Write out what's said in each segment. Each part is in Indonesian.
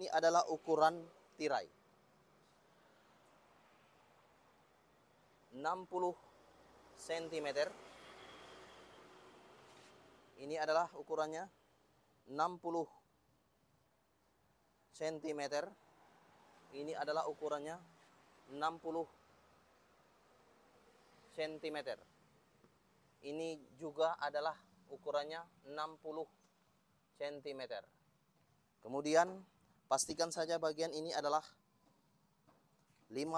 Ini adalah ukuran tirai. 60 cm. Ini adalah ukurannya 60 cm. Ini adalah ukurannya 60 cm. Ini juga adalah ukurannya 60 cm. Kemudian pastikan saja bagian ini adalah 15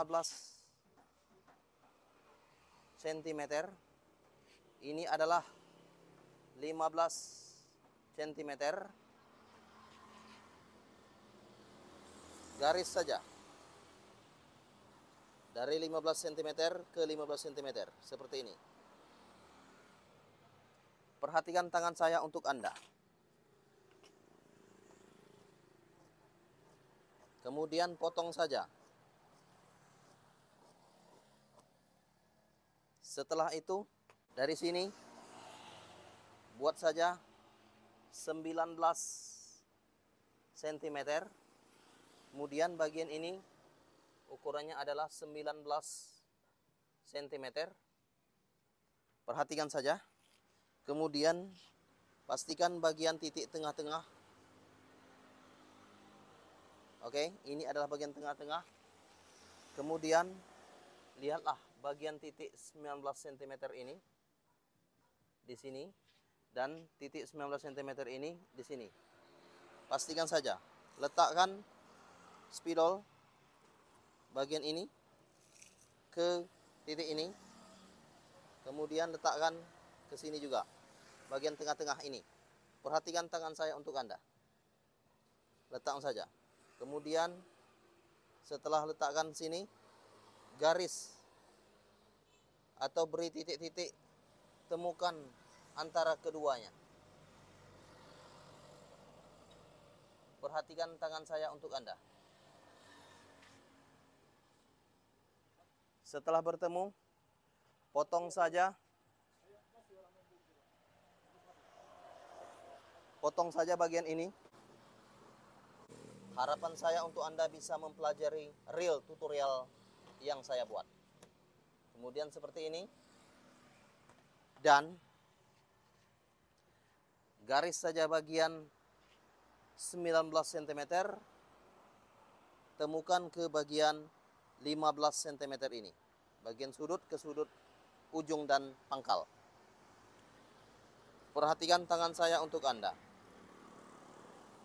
cm. Ini adalah 15 cm. Garis saja dari 15 cm ke 15 cm seperti ini. Perhatikan tangan saya untuk Anda. Kemudian potong saja. Setelah itu dari sini buat saja 19 cm. Kemudian bagian ini ukurannya adalah 19 cm. Perhatikan saja. Kemudian pastikan bagian titik tengah-tengah. Oke, ini adalah bagian tengah-tengah. Kemudian lihatlah bagian titik 19 cm ini di sini dan titik 19 cm ini di sini. Pastikan saja. Letakkan spidol bagian ini ke titik ini. Kemudian letakkan ke sini juga. Bagian tengah-tengah ini. Perhatikan tangan saya untuk Anda. Letakkan saja. Kemudian setelah letakkan sini, garis atau beri titik-titik, temukan antara keduanya. Perhatikan tangan saya untuk Anda. Setelah bertemu, potong saja. Potong saja bagian ini. Harapan saya untuk Anda bisa mempelajari real tutorial yang saya buat. Kemudian seperti ini. Dan garis saja bagian 19 cm. Temukan ke bagian 15 cm ini. Bagian sudut ke sudut ujung dan pangkal. Perhatikan tangan saya untuk Anda.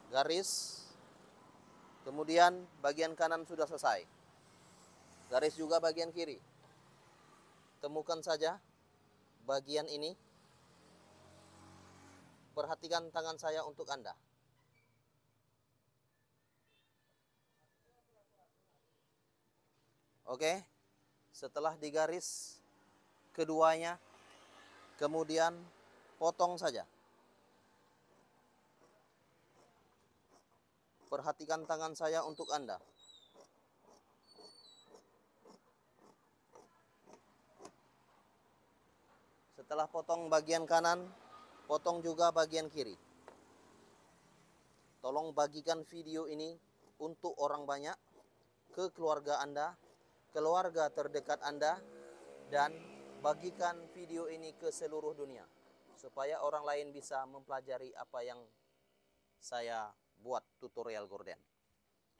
Garis. Kemudian bagian kanan sudah selesai. Garis juga bagian kiri. Temukan saja bagian ini. Perhatikan tangan saya untuk Anda. Oke. Setelah digaris keduanya, kemudian potong saja. Perhatikan tangan saya untuk Anda. Setelah potong bagian kanan, potong juga bagian kiri. Tolong bagikan video ini untuk orang banyak, ke keluarga Anda, keluarga terdekat Anda, dan bagikan video ini ke seluruh dunia supaya orang lain bisa mempelajari apa yang saya buat tutorial gorden.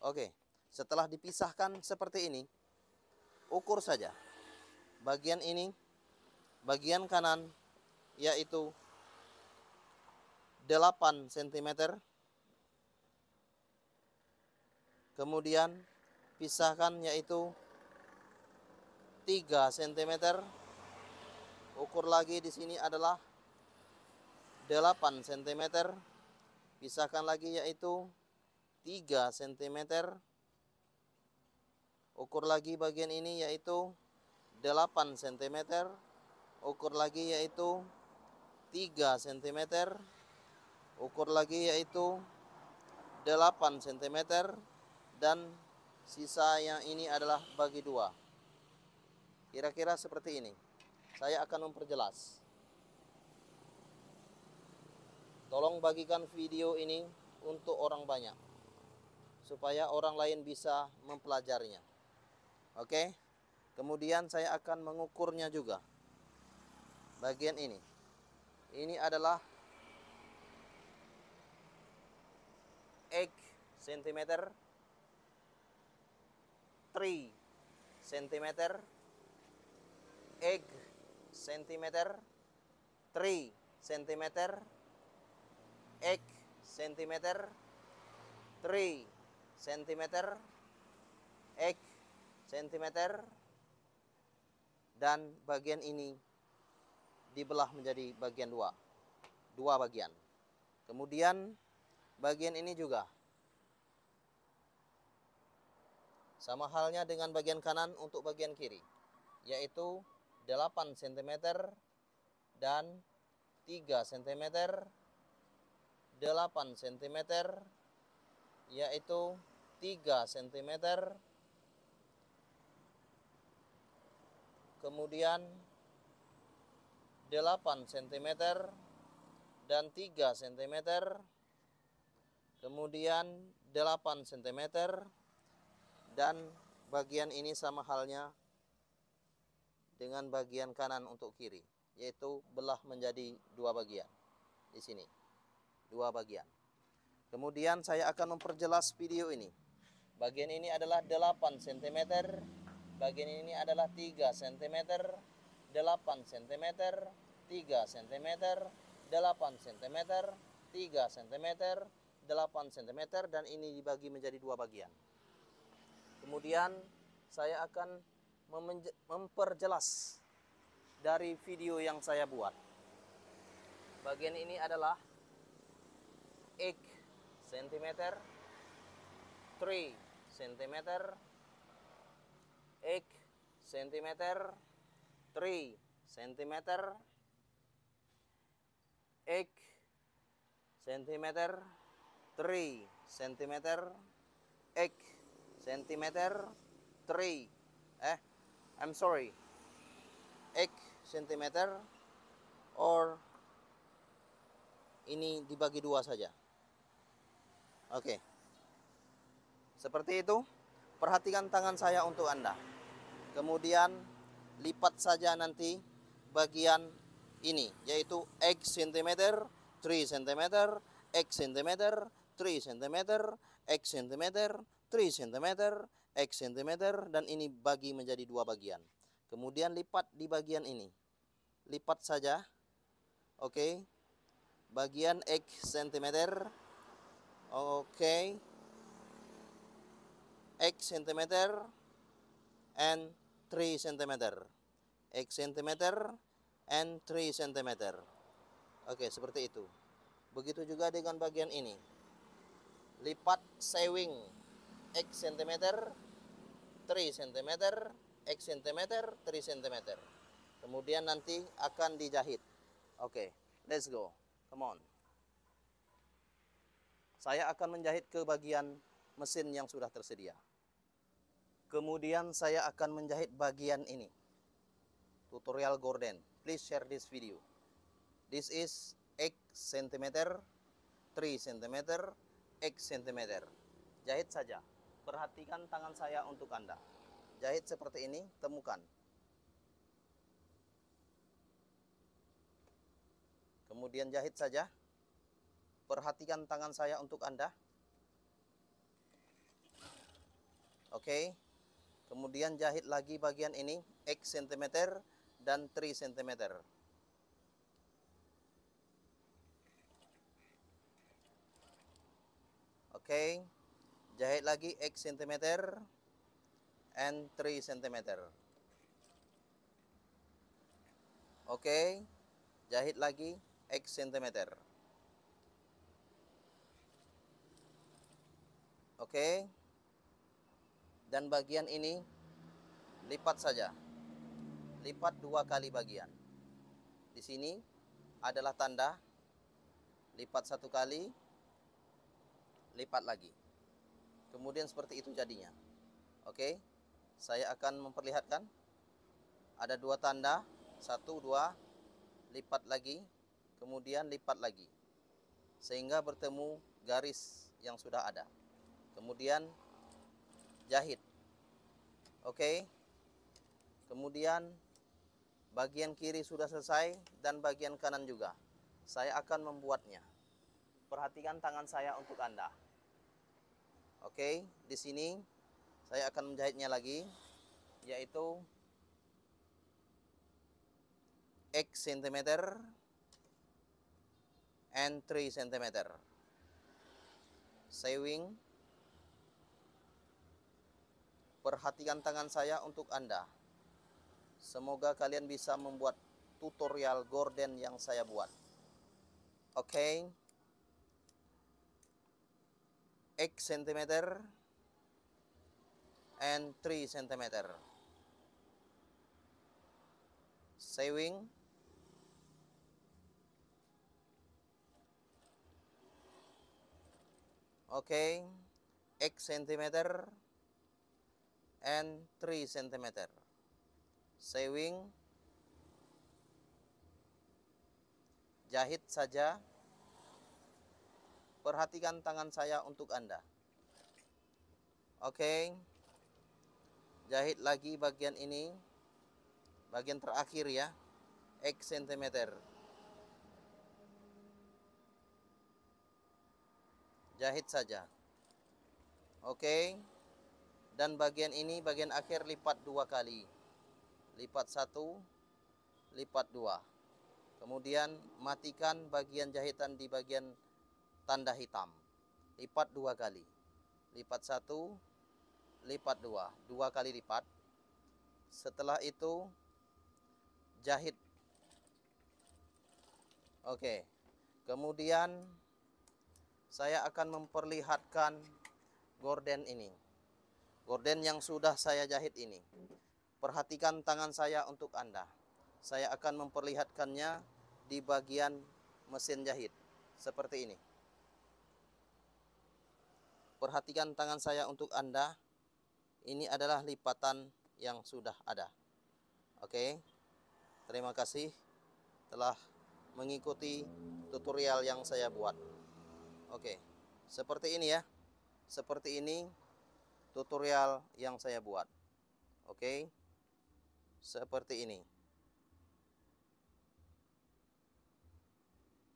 Oke, setelah dipisahkan seperti ini, ukur saja bagian ini, bagian kanan yaitu 8 cm. Kemudian pisahkan yaitu 3 cm. Ukur lagi di sini adalah 8 cm. Pisahkan lagi yaitu 3 cm. Ukur lagi bagian ini yaitu 8 cm. Ukur lagi yaitu 3 cm. Ukur lagi yaitu 8 cm. Dan sisa yang ini adalah bagi 2. Kira-kira seperti ini. Saya akan memperjelas. Tolong bagikan video ini untuk orang banyak supaya orang lain bisa mempelajarinya. Oke. Kemudian saya akan mengukurnya juga. Bagian ini. Ini adalah 8 cm, 3 cm, 8 cm, 3 cm, 8 cm, 3 cm, 8 cm, dan bagian ini dibelah menjadi bagian dua bagian. Kemudian bagian ini juga sama halnya dengan bagian kanan untuk bagian kiri, yaitu 8 cm dan 3 cm, 8 cm, yaitu 3 cm, kemudian 8 cm dan 3 cm, kemudian 8 cm, dan bagian ini sama halnya dengan bagian kanan untuk kiri, yaitu belah menjadi dua bagian. Di sini dua bagian. Kemudian saya akan memperjelas video ini. Bagian ini adalah 8 cm, bagian ini adalah 3 cm, 8 cm, 3 cm, 8 cm, 3 cm, 8 cm, dan ini dibagi menjadi dua bagian. Kemudian saya akan memperjelas dari video yang saya buat. Bagian ini adalah 8 cm, 3 cm, 8 cm, 3 cm, 8 cm, 3 cm, 8 cm, 3 I'm sorry, 8 cm, or ini dibagi dua saja. Oke. Seperti itu. Perhatikan tangan saya untuk Anda. Kemudian lipat saja nanti bagian ini, yaitu X cm, 3 cm, X cm, 3 cm, X cm, 3 cm, X cm, dan ini bagi menjadi dua bagian. Kemudian lipat di bagian ini. Lipat saja. Oke. Bagian X cm. Oke. X cm and 3 cm. X cm and 3 cm. Oke, seperti itu. Begitu juga dengan bagian ini. Lipat sewing X cm, 3 cm, X cm, 3 cm. Kemudian nanti akan dijahit. Oke, let's go. Come on. Saya akan menjahit ke bagian mesin yang sudah tersedia. Kemudian saya akan menjahit bagian ini. Tutorial gorden. Please share this video. This is X cm, 3 cm, X cm. Jahit saja. Perhatikan tangan saya untuk Anda. Jahit seperti ini, temukan. Kemudian jahit saja. Perhatikan tangan saya untuk Anda. Oke. Kemudian jahit lagi bagian ini, X cm dan 3 cm. Oke. Jahit lagi X cm and 3 cm. Oke. Jahit lagi X cm. Oke. Dan bagian ini lipat saja. Lipat dua kali bagian. Di sini adalah tanda. Lipat satu kali. Lipat lagi. Kemudian seperti itu jadinya. Oke. Saya akan memperlihatkan. Ada dua tanda. 1, 2. Lipat lagi. Kemudian lipat lagi. Sehingga bertemu garis yang sudah ada. kemudian jahit. Oke. Kemudian bagian kiri sudah selesai dan bagian kanan juga. Saya akan membuatnya. Perhatikan tangan saya untuk Anda. Oke, di sini saya akan menjahitnya lagi, yaitu X cm and 3 cm. Sewing. Perhatikan tangan saya untuk Anda. Semoga kalian bisa membuat tutorial gorden yang saya buat. Oke. X cm and 3 cm. Sewing. Oke. X cm and 3 cm. Sewing, jahit saja. Perhatikan tangan saya untuk Anda. Oke, jahit lagi bagian ini, bagian terakhir ya, X cm. Jahit saja. Oke, dan bagian ini, bagian akhir lipat 2 kali. Lipat 1, lipat 2. Kemudian matikan bagian jahitan di bagian tanda hitam. Lipat 2 kali. Lipat 1, lipat 2. 2 kali lipat. Setelah itu jahit. Oke. Kemudian saya akan memperlihatkan gorden ini. Gorden yang sudah saya jahit ini. Perhatikan tangan saya untuk Anda. Saya akan memperlihatkannya di bagian mesin jahit. Seperti ini. Perhatikan tangan saya untuk Anda. Ini adalah lipatan yang sudah ada. Oke. Terima kasih telah mengikuti tutorial yang saya buat. Oke. Seperti ini ya. Seperti ini tutorial yang saya buat. Oke. Seperti ini.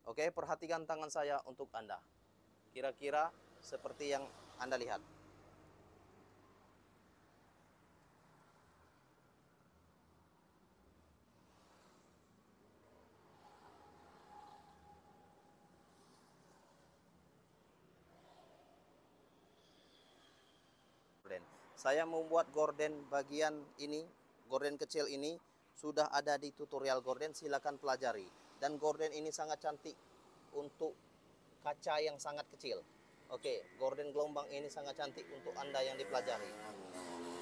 Oke, perhatikan tangan saya untuk Anda. Kira-kira seperti yang Anda lihat. Saya membuat gorden bagian ini, gorden kecil ini sudah ada di tutorial gorden, silakan pelajari. Dan gorden ini sangat cantik untuk kaca yang sangat kecil. Oke, gorden gelombang ini sangat cantik untuk Anda yang dipelajari.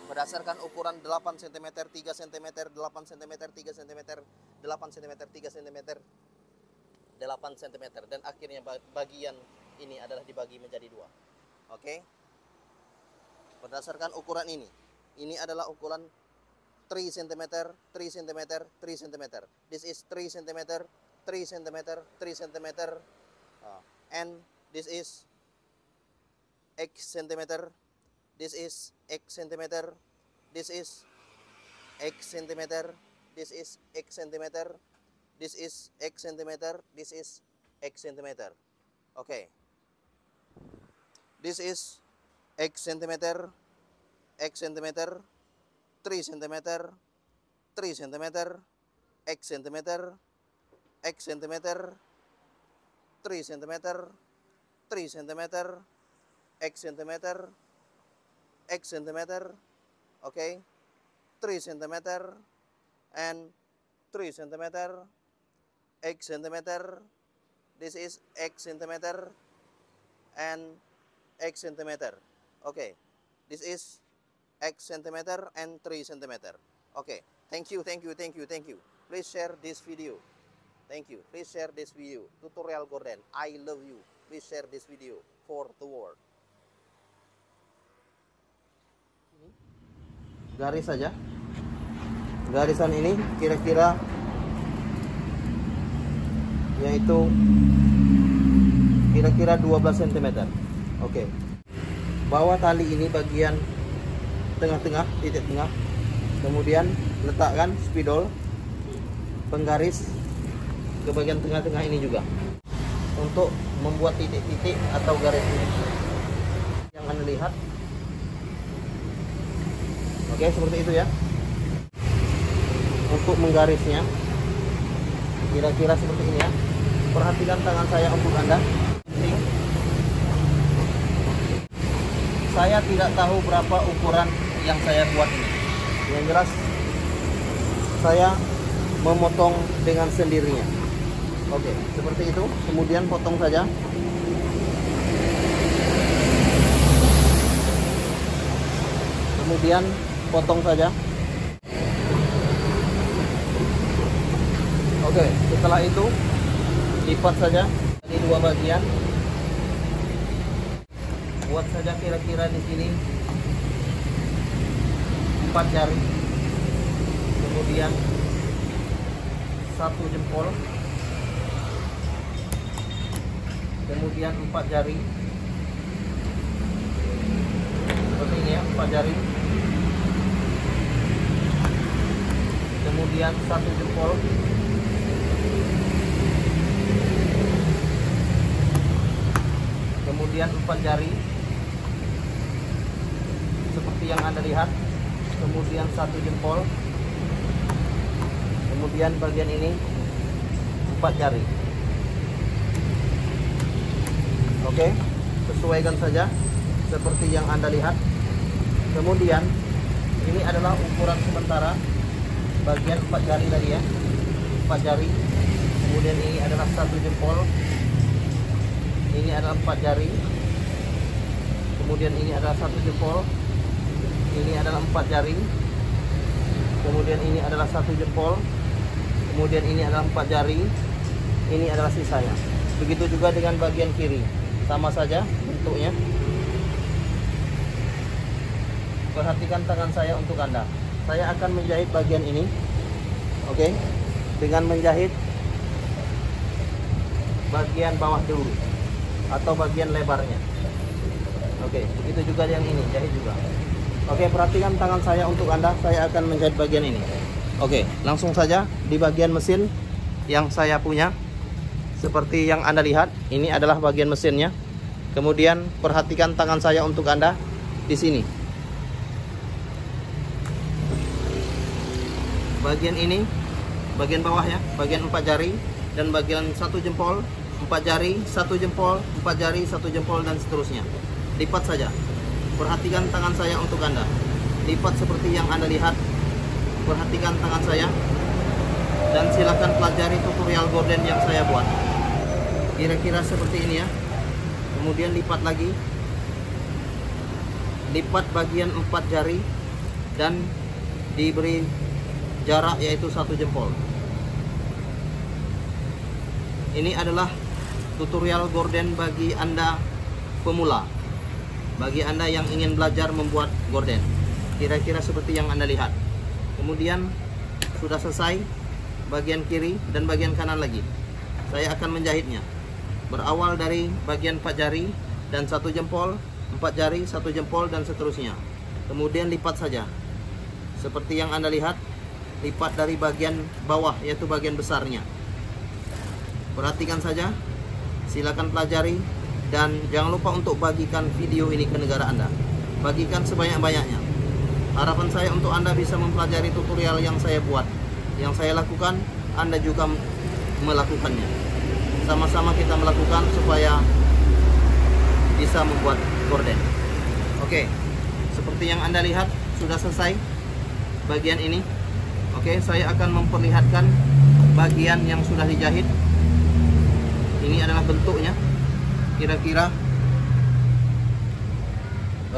Berdasarkan ukuran 8 cm, 3 cm, 8 cm, 3 cm, 8 cm, 3 cm, 8 cm. Dan akhirnya bagian ini adalah dibagi menjadi 2. Oke. Berdasarkan ukuran ini. Ini adalah ukuran 3 cm, 3 cm, 3 cm. This is 3 cm, 3 cm, 3 cm. And this is X centimeter. This is X centimeter. This is X centimeter. This is X centimeter. This is X centimeter. This is X centimeter. Okay. This is X centimeter, X centimeter, 3 centimeter, 3 centimeter, X centimeter, X centimeter, 3 centimeter, 3 centimeter, X centimeter, X centimeter, okay, 3 centimeter, and 3 centimeter, X centimeter. This is X centimeter, and X centimeter. Okay, this is X centimeter and 3 centimeter. Okay, thank you, thank you, thank you, thank you. Please share this video. Thank you. Please share this video. Tutorial gorden. I love you. Please share this video for the world. Garis saja. Garisan ini kira-kira yaitu kira-kira 12 cm. Oke. bawa tali ini bagian tengah-tengah, titik tengah, kemudian letakkan spidol penggaris ke bagian tengah-tengah ini juga untuk membuat titik-titik atau garis ini yang Anda lihat. Oke, seperti itu ya. Untuk menggarisnya kira-kira seperti ini ya. Perhatikan tangan saya untuk Anda. Saya tidak tahu berapa ukuran yang saya buat ini. Yang jelas saya memotong dengan sendirinya. Oke, seperti itu. Kemudian potong saja. Kemudian potong saja. Oke, setelah itu lipat saja di dua bagian. Buat saja kira-kira di sini 4 jari. Kemudian 1 jempol. Kemudian 4 jari. Seperti ini ya, 4 jari. Kemudian 1 jempol. Kemudian 4 jari. Seperti yang Anda lihat. Kemudian 1 jempol. Kemudian bagian ini 4 jari. Oke, sesuaikan saja seperti yang Anda lihat. Kemudian ini adalah ukuran sementara bagian 4 jari tadi ya, 4 jari. Kemudian ini adalah 1 jempol. Ini adalah 4 jari. Kemudian ini adalah 1 jempol. Ini adalah 4 jari. Kemudian ini adalah 1 jempol. Kemudian ini adalah 4 jari. Ini adalah sisanya. Begitu juga dengan bagian kiri. Sama saja bentuknya. Perhatikan tangan saya untuk Anda. Saya akan menjahit bagian ini. Oke. Dengan menjahit bagian bawah dulu atau bagian lebarnya. Oke, begitu juga yang ini, jahit juga. Oke, perhatikan tangan saya untuk Anda. Saya akan menjahit bagian ini. Oke, langsung saja di bagian mesin yang saya punya. Seperti yang Anda lihat, ini adalah bagian mesinnya. Kemudian perhatikan tangan saya untuk Anda di sini. Bagian ini, bagian bawah ya, bagian 4 jari dan bagian 1 jempol, 4 jari, 1 jempol, 4 jari, 1 jempol dan seterusnya. Lipat saja. Perhatikan tangan saya untuk Anda. Lipat seperti yang Anda lihat. Perhatikan tangan saya. Dan silakan pelajari tutorial gorden yang saya buat. Kira-kira seperti ini ya. Kemudian lipat lagi. Lipat bagian 4 jari dan diberi jarak yaitu 1 jempol. Ini adalah tutorial gorden bagi Anda pemula, bagi Anda yang ingin belajar membuat gorden. Kira-kira seperti yang Anda lihat. Kemudian sudah selesai bagian kiri dan bagian kanan lagi. Saya akan menjahitnya. Berawal dari bagian 4 jari dan 1 jempol, 4 jari, 1 jempol dan seterusnya. Kemudian lipat saja. Seperti yang Anda lihat, lipat dari bagian bawah yaitu bagian besarnya. Perhatikan saja. Silakan pelajari dan jangan lupa untuk bagikan video ini ke negara Anda. Bagikan sebanyak-banyaknya. Harapan saya untuk Anda bisa mempelajari tutorial yang saya buat. Yang saya lakukan, Anda juga melakukannya. Sama-sama kita melakukan supaya bisa membuat gorden. Oke, seperti yang Anda lihat sudah selesai bagian ini. Oke, saya akan memperlihatkan bagian yang sudah dijahit. Ini adalah bentuknya. Kira-kira.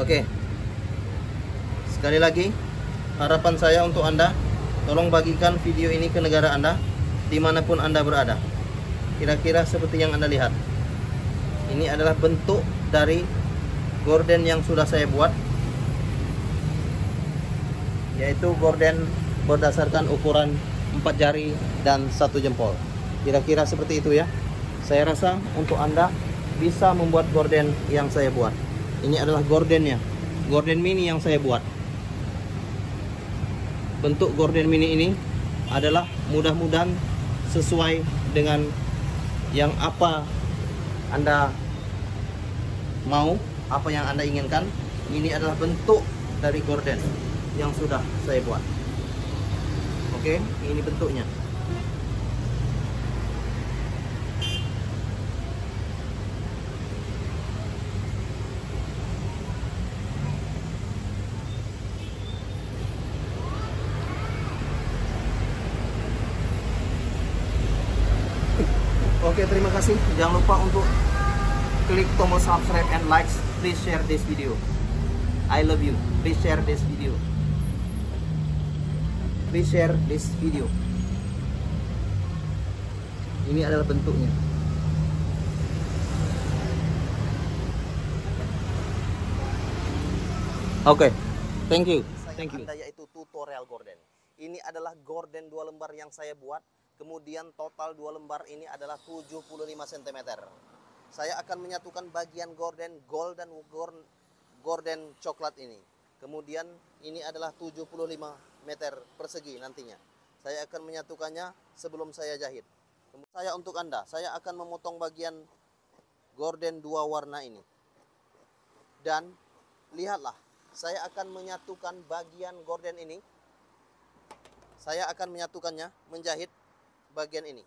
Oke. Sekali lagi, harapan saya untuk Anda, tolong bagikan video ini ke negara Anda, dimanapun Anda berada. Kira-kira seperti yang Anda lihat. Ini adalah bentuk dari gorden yang sudah saya buat, yaitu gorden berdasarkan ukuran 4 jari dan 1 jempol. Kira-kira seperti itu ya. Saya rasa untuk Anda bisa membuat gorden yang saya buat. Ini adalah gordennya, gorden mini yang saya buat. Bentuk gorden mini ini adalah mudah-mudahan sesuai dengan yang apa Anda mau, apa yang Anda inginkan. Ini adalah bentuk dari gorden yang sudah saya buat. Oke, ini bentuknya. Oke, terima kasih. Jangan lupa untuk klik tombol subscribe and likes. Please share this video. I love you. Please share this video. Please share this video. Ini adalah bentuknya. Oke, thank you. Thank you. Yaitu tutorial gorden. Ini adalah gorden 2 lembar yang saya buat. Kemudian total 2 lembar ini adalah 75 cm. Saya akan menyatukan bagian gorden gold dan gorden coklat ini. Kemudian ini adalah 75 meter persegi nantinya. Saya akan menyatukannya sebelum saya jahit. Saya untuk Anda, saya akan memotong bagian gorden 2 warna ini. Dan lihatlah, saya akan menyatukan bagian gorden ini. Saya akan menyatukannya, menjahit bagian ini.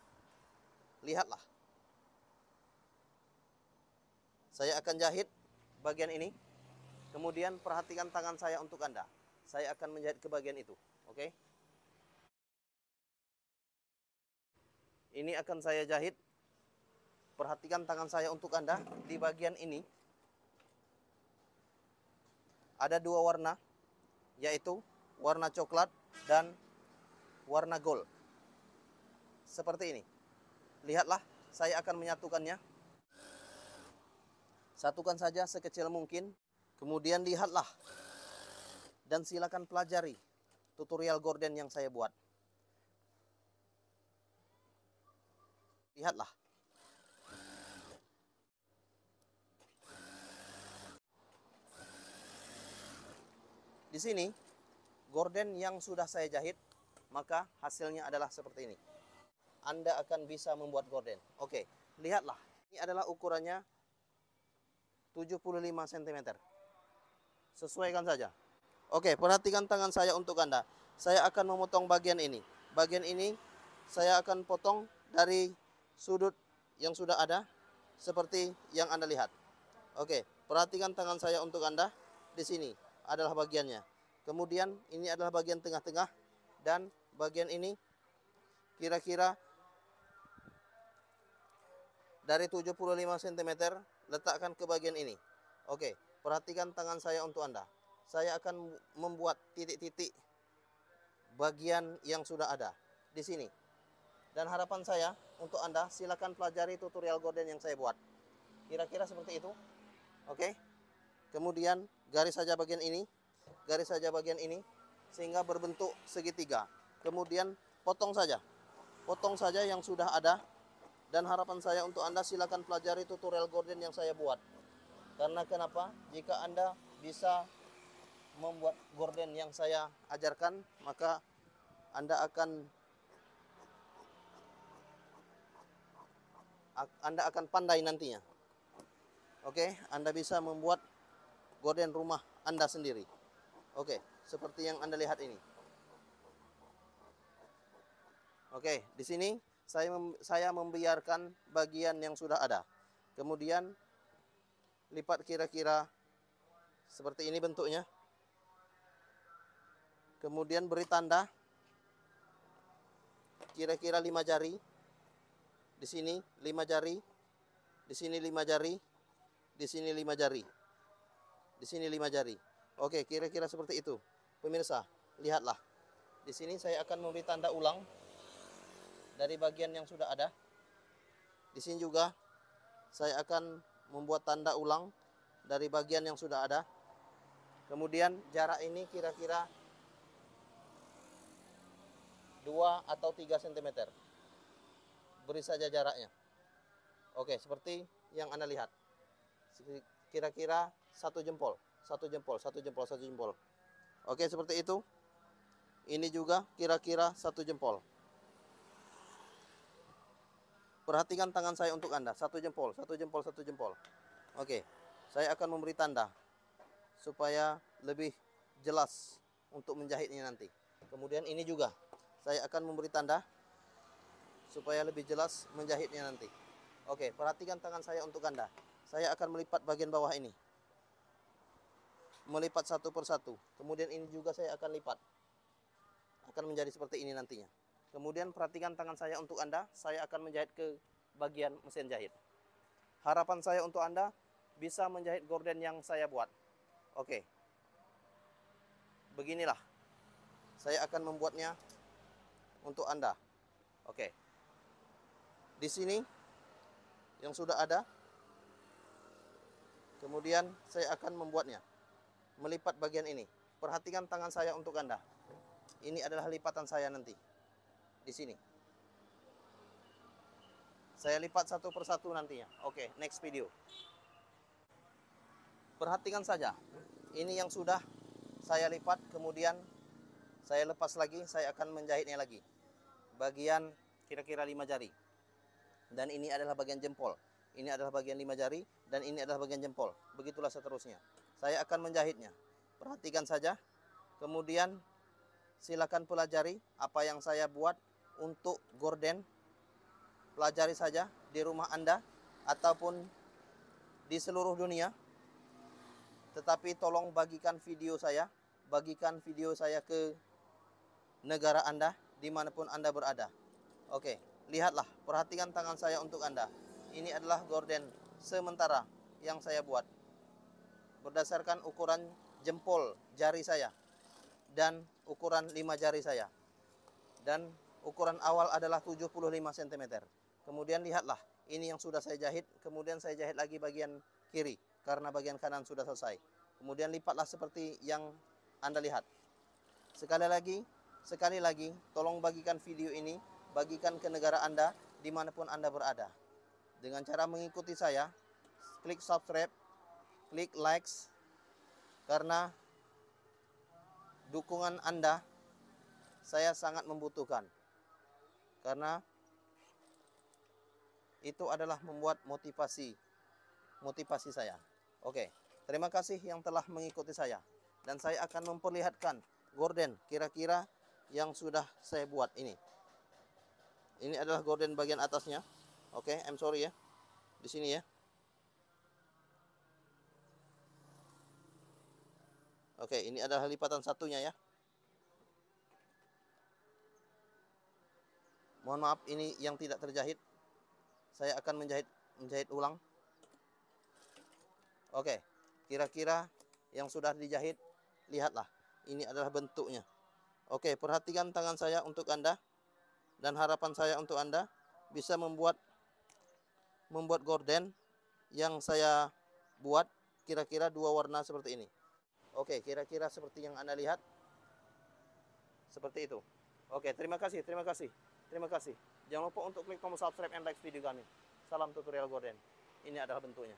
Lihatlah. Saya akan jahit bagian ini. Kemudian perhatikan tangan saya untuk Anda. Saya akan menjahit ke bagian itu. Oke? Ini akan saya jahit. Perhatikan tangan saya untuk Anda. Di bagian ini ada 2 warna, yaitu warna coklat dan warna gold. Seperti ini. Lihatlah, saya akan menyatukannya. Satukan saja sekecil mungkin. Kemudian lihatlah. Dan silakan pelajari tutorial gorden yang saya buat. Lihatlah. Di sini, gorden yang sudah saya jahit, maka hasilnya adalah seperti ini. Anda akan bisa membuat gorden. Oke, lihatlah. Ini adalah ukurannya 75 cm. Sesuaikan saja. Oke, perhatikan tangan saya untuk Anda. Saya akan memotong bagian ini. Bagian ini saya akan potong dari sudut yang sudah ada, seperti yang Anda lihat. Oke, perhatikan tangan saya untuk Anda. Di sini adalah bagiannya. Kemudian ini adalah bagian tengah-tengah. Dan bagian ini kira-kira dari 75 cm letakkan ke bagian ini. Oke, perhatikan tangan saya untuk Anda. Saya akan membuat titik-titik bagian yang sudah ada di sini. Dan harapan saya untuk Anda, silakan pelajari tutorial gorden yang saya buat. Kira-kira seperti itu. Oke. Kemudian garis saja bagian ini, garis saja bagian ini, sehingga berbentuk segitiga. Kemudian potong saja yang sudah ada. Dan harapan saya untuk Anda, silakan pelajari tutorial gorden yang saya buat. Karena kenapa? Jika Anda bisa membuat gorden yang saya ajarkan, maka Anda akan pandai nantinya. Oke, Anda bisa membuat gorden rumah Anda sendiri. Oke, seperti yang Anda lihat ini. Oke, di sini saya membiarkan bagian yang sudah ada. Kemudian lipat kira-kira seperti ini bentuknya. Kemudian beri tanda kira-kira 5 jari. Di sini 5 jari. Di sini 5 jari. Di sini 5 jari. Di sini 5 jari. Oke, kira-kira seperti itu. Pemirsa, lihatlah. Di sini saya akan memberi tanda ulang dari bagian yang sudah ada. Di sini juga saya akan membuat tanda ulang dari bagian yang sudah ada. Kemudian jarak ini kira-kira 2 atau 3 cm. Beri saja jaraknya. Oke, seperti yang Anda lihat. Kira-kira satu jempol, satu jempol, satu jempol, satu jempol. Oke, seperti itu. Ini juga kira-kira satu jempol. Perhatikan tangan saya untuk Anda, satu jempol, satu jempol, satu jempol. Oke, saya akan memberi tanda supaya lebih jelas untuk menjahitnya nanti. Kemudian ini juga saya akan memberi tanda supaya lebih jelas menjahitnya nanti. Oke, perhatikan tangan saya untuk Anda. Saya akan melipat bagian bawah ini. Melipat satu persatu. Kemudian ini juga saya akan lipat. Akan menjadi seperti ini nantinya. Kemudian perhatikan tangan saya untuk Anda. Saya akan menjahit ke bagian mesin jahit. Harapan saya untuk Anda bisa menjahit gorden yang saya buat. Oke. Beginilah. Saya akan membuatnya untuk Anda. Oke. Di sini yang sudah ada. Kemudian saya akan membuatnya. Melipat bagian ini. Perhatikan tangan saya untuk Anda. Ini adalah lipatan saya nanti. Di sini. Saya lipat satu persatu nantinya. Oke, next video. Perhatikan saja. Ini yang sudah saya lipat, kemudian saya lepas lagi, saya akan menjahitnya lagi. Bagian kira-kira 5 jari. Dan ini adalah bagian jempol. Ini adalah bagian 5 jari, dan ini adalah bagian jempol. Begitulah seterusnya. Saya akan menjahitnya. Perhatikan saja. Kemudian silakan pelajari apa yang saya buat untuk gorden. Pelajari saja di rumah Anda ataupun di seluruh dunia. Tetapi tolong bagikan video saya ke negara Anda, dimanapun Anda berada. Oke, lihatlah, perhatikan tangan saya untuk Anda. Ini adalah gorden sementara yang saya buat. Berdasarkan ukuran jempol jari saya dan ukuran 5 jari saya. Dan ukuran awal adalah 75 cm. Kemudian lihatlah, ini yang sudah saya jahit. Kemudian saya jahit lagi bagian kiri, karena bagian kanan sudah selesai. Kemudian lipatlah seperti yang Anda lihat. Sekali lagi, tolong bagikan video ini, bagikan ke negara Anda, dimanapun Anda berada. Dengan cara mengikuti saya, klik subscribe, klik likes, karena dukungan Anda saya sangat membutuhkan. Karena itu adalah membuat motivasi saya. Oke, terima kasih yang telah mengikuti saya. Dan saya akan memperlihatkan gorden kira-kira yang sudah saya buat ini. Ini adalah gorden bagian atasnya. Oke, I'm sorry ya. Di sini ya. Oke, ini adalah lipatan satunya ya. Mohon maaf, ini yang tidak terjahit. Saya akan menjahit ulang. Oke, kira-kira yang sudah dijahit, lihatlah. Ini adalah bentuknya. Oke, perhatikan tangan saya untuk Anda. Dan harapan saya untuk Anda bisa membuat gorden yang saya buat kira-kira 2 warna seperti ini. Oke, kira-kira seperti yang Anda lihat. Seperti itu. Oke, terima kasih. Jangan lupa untuk klik tombol subscribe dan like video kami. Salam tutorial gorden. Ini adalah bentuknya.